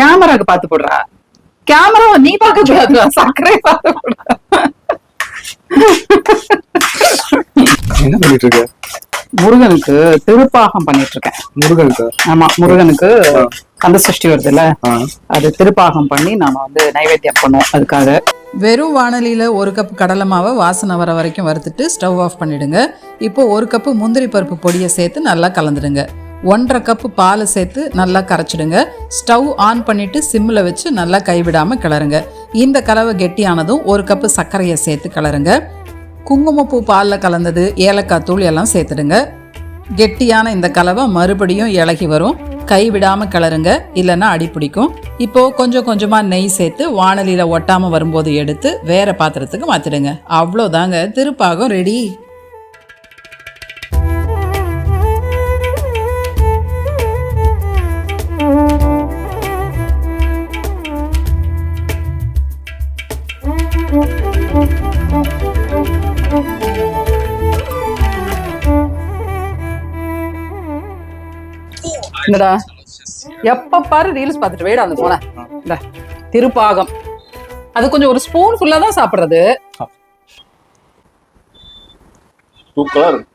கேமராக்கு பார்த்து போடுறா. கேமரா நீ பார்க்க கூடாது, சர்க்கரை பார்த்து போடுறா. என்ன பண்ணிட்டு இருக்க? முருகனுக்கு திருப்பாகம் பண்ணிட்டு இருக்கேன். முருகனுக்கு? ஆமா, முருகனுக்கு கந்த சஷ்டி வருதுல்ல, அது திருப்பாகம் பண்ணி நாம வந்து நைவேத்தியம் பண்ணுவோம். அதுக்காக வெறும் வானலியில் 1 கப் கடலை மாவை வாசனை வர வரைக்கும் வறுத்துட்டு ஸ்டவ் ஆஃப் பண்ணிடுங்க. இப்போ 1 கப்பு முந்திரி பருப்பு பொடியை சேர்த்து நல்லா கலந்துடுங்க. 1.5 கப்பு பாலை சேர்த்து நல்லா கரைச்சிடுங்க. ஸ்டவ் ஆன் பண்ணிட்டு சிம்மில் வச்சு நல்லா கைவிடாமல் கிளறுங்க. இந்த கலவை கெட்டியானதும் 1 கப்பு சர்க்கரையை சேர்த்து கிளறுங்க. குங்குமப்பூ பாலில் கலந்தது, ஏலக்காய் தூள் எல்லாம் சேர்த்துடுங்க. கெட்டியான இந்த கலவை மறுபடியும் இலகி வரும். கைவிடாமல் கிளறுங்க, இல்லைன்னா அடி பிடிக்கும். இப்போது கொஞ்சம் கொஞ்சமாக நெய் சேர்த்து வானலியில் ஒட்டாமல் வரும்போது எடுத்து வேறு பாத்திரத்துக்கு மாற்றிடுங்க. அவ்வளோதாங்க, திருப்பாகம் ரெடி. என்னடா எப்ப பாரு ரீல்ஸ் பார்த்துட்டு வேடா அந்த போன. இந்த திருப்பாகம் அது கொஞ்சம் ஒரு ஸ்பூன் ஃபுல்லா தான் சாப்பிடுறது. சூப்பரா இருக்கு.